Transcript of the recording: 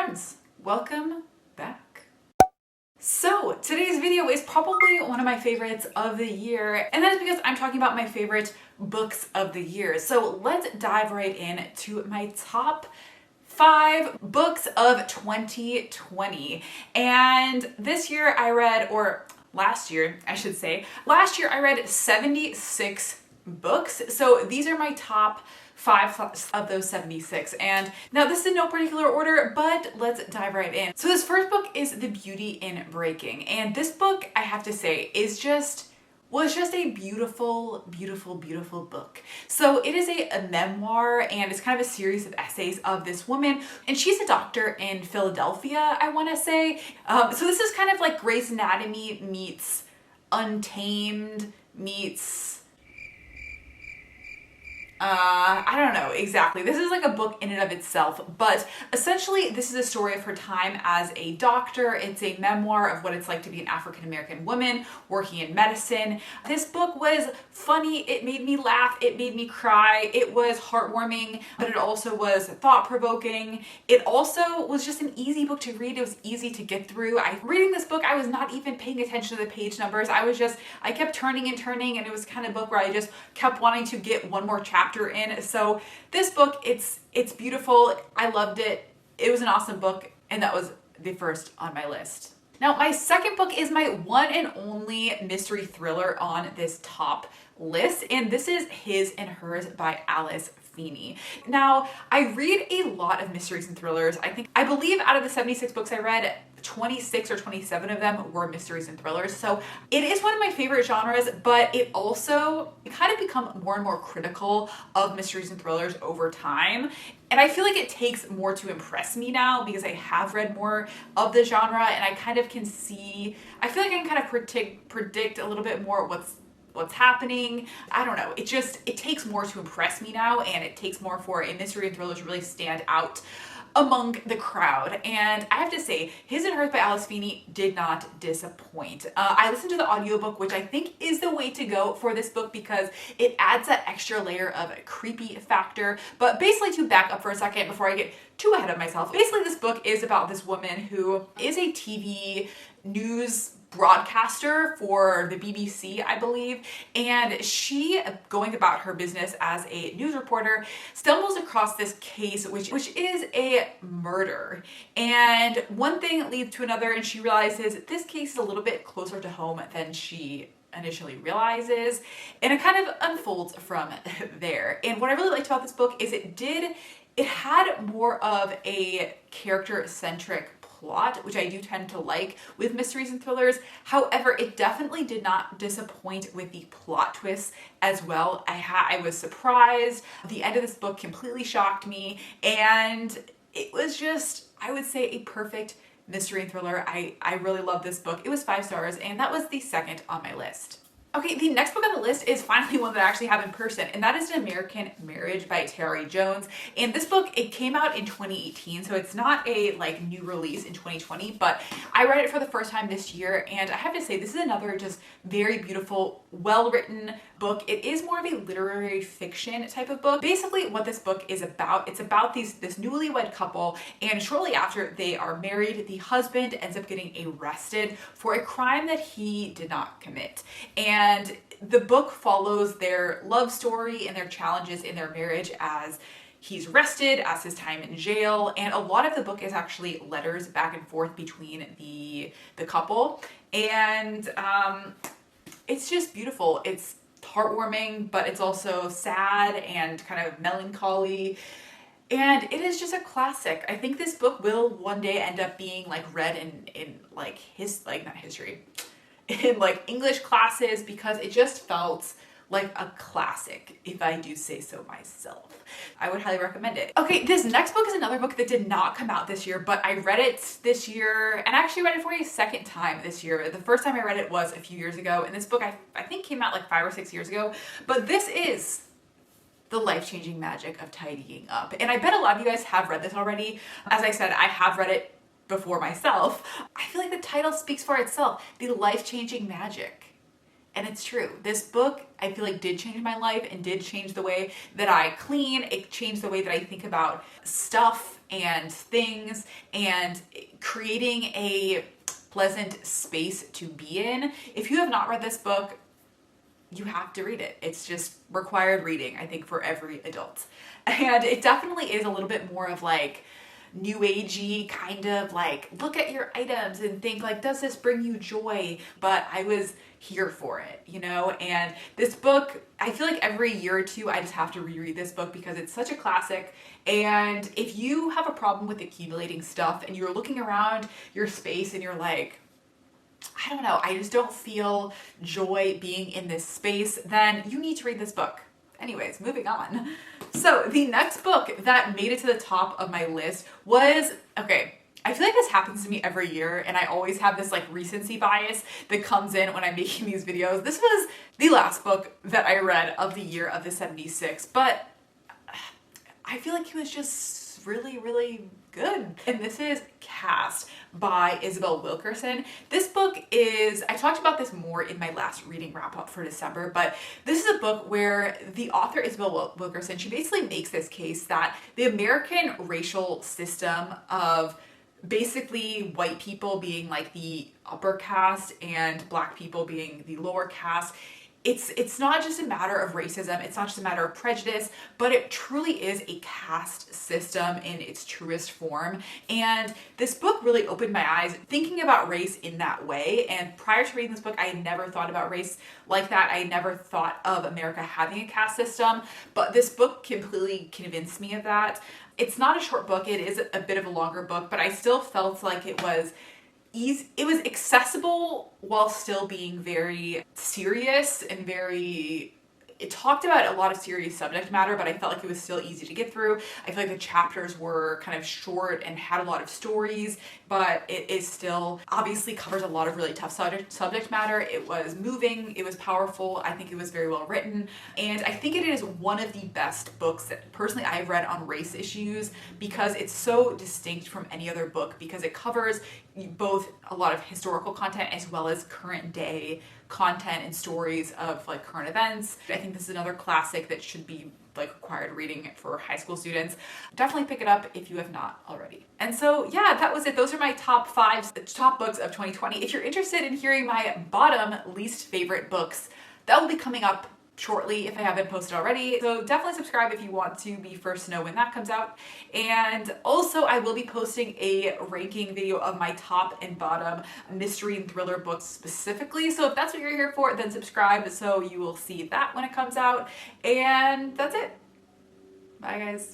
friends, welcome back. So today's video is probably one of my favorites of the year, and that is because I'm talking about my favorite books of the year. So let's dive right in to my top 5 books of 2020. And this year I read, or last year I should say, last year I read 76 books. So these are my top 5 of those 76. And now this is in no particular order, but let's dive right in. So this first book is The Beauty in Breaking. And this book, I have to say, was just a beautiful, beautiful, beautiful book. So it is a memoir, and it's kind of a series of essays of this woman, and she's a doctor in Philadelphia, I want to say. So this is kind of like Grey's Anatomy meets Untamed meets I don't know exactly. This is like a book in and of itself, but essentially this is a story of her time as a doctor. It's a memoir of what it's like to be an African-American woman working in medicine. This book was funny. It made me laugh. It made me cry. It was heartwarming, but it also was thought-provoking. It also was just an easy book to read. It was easy to get through. Reading this book, I was not even paying attention to the page numbers. I kept turning and turning, and it was kind of a book where I just kept wanting to get one more chapter in. So this book, it's beautiful. I loved it. It was an awesome book, and that was the first on my list. Now, my second book is my one and only mystery thriller on this top list, and this is His and Hers by Alice Feeney. Now, I read a lot of mysteries and thrillers. I believe out of the 76 books I read, 26 or 27 of them were mysteries and thrillers. So it is one of my favorite genres, but it kind of become more and more critical of mysteries and thrillers over time. And I feel like it takes more to impress me now because I have read more of the genre, and I kind of can see, I feel like I can kind of predict a little bit more what's happening. I don't know. It takes more to impress me now, and it takes more for a mystery and thriller to really stand out among the crowd. And I have to say, His and Hers by Alice Feeney did not disappoint. I listened to the audiobook, which I think is the way to go for this book because it adds that extra layer of a creepy factor. But basically, to back up for a second before I get too ahead of myself, basically this book is about this woman who is a TV news broadcaster for the BBC, I believe, and she, going about her business as a news reporter, stumbles across this case which is a murder, and one thing leads to another, and she realizes this case is a little bit closer to home than she initially realizes, and it kind of unfolds from there. And what I really liked about this book is it had more of a character-centric plot, which I do tend to like with mysteries and thrillers. However, it definitely did not disappoint with the plot twists as well. I was surprised. The end of this book completely shocked me, and it was just, I would say, a perfect mystery and thriller. I really love this book. It was 5 stars, and that was the second on my list. Okay, the next book on the list is finally one that I actually have in person, and that is An American Marriage by Terry Jones. And this book, it came out in 2018, so it's not a new release in 2020, but I read it for the first time this year, and I have to say, this is another just very beautiful, well-written book. It is more of a literary fiction type of book. Basically, what this book is about, it's about this newlywed couple, and shortly after they are married, the husband ends up getting arrested for a crime that he did not commit. And the book follows their love story and their challenges in their marriage as he's arrested, as his time in jail, and a lot of the book is actually letters back and forth between the couple. And it's just beautiful. It's heartwarming, but it's also sad and kind of melancholy. And it is just a classic. I think this book will one day end up being read in not history, in English classes, because it just felt like a classic, if I do say so myself. I would highly recommend it. Okay, this next book is another book that did not come out this year, but I read it this year, and I actually read it for a second time this year. The first time I read it was a few years ago, and this book I think came out 5 or 6 years ago, but this is The Life-Changing Magic of Tidying Up. And I bet a lot of you guys have read this already. As I said, I have read it before myself. I feel like the title speaks for itself. The life-changing magic. And it's true. This book, I feel like, did change my life and did change the way that I clean. It changed the way that I think about stuff and things and creating a pleasant space to be in. If you have not read this book, you have to read it. It's just required reading, I think, for every adult. And it definitely is a little bit more of like new agey, kind of like look at your items and think like, does this bring you joy? But I was here for it, you know? And this book, I feel like every year or two I just have to reread this book because it's such a classic. And if you have a problem with accumulating stuff and you're looking around your space and you're like, I don't know, I just don't feel joy being in this space, then you need to read this book. Anyways, moving on. So the next book that made it to the top of my list was, okay, I feel like this happens to me every year and I always have this like recency bias that comes in when I'm making these videos. This was the last book that I read of the year of the 76, but I feel like it was just really, really good. And this is Caste by Isabel Wilkerson. This book is, I talked about this more in my last reading wrap up for December, but this is a book where the author Isabel Wilkerson, she basically makes this case that the American racial system of basically white people being like the upper caste and black people being the lower caste, it's not just a matter of racism, it's not just a matter of prejudice, but it truly is a caste system in its truest form. And this book really opened my eyes thinking about race in that way. And prior to reading this book, I had never thought about race like that. I never thought of America having a caste system, but this book completely convinced me of that. It's not a short book, it is a bit of a longer book, but I still felt like it was easy. It was accessible while still being very serious and it talked about a lot of serious subject matter, but I felt like it was still easy to get through. I feel like the chapters were kind of short and had a lot of stories, but it is still obviously covers a lot of really tough subject matter. It was moving, it was powerful. I think it was very well written. And I think it is one of the best books that personally I've read on race issues because it's so distinct from any other book because it covers both a lot of historical content as well as current day content and stories of like current events. I think this is another classic that should be like required reading for high school students. Definitely pick it up if you have not already. And so yeah, that was it. Those are my top books of 2020. If you're interested in hearing my bottom least favorite books, that will be coming up shortly if I haven't posted already. So definitely subscribe if you want to be first to know when that comes out. And also I will be posting a ranking video of my top and bottom mystery and thriller books specifically. So if that's what you're here for, then subscribe so you will see that when it comes out. And that's it. Bye guys.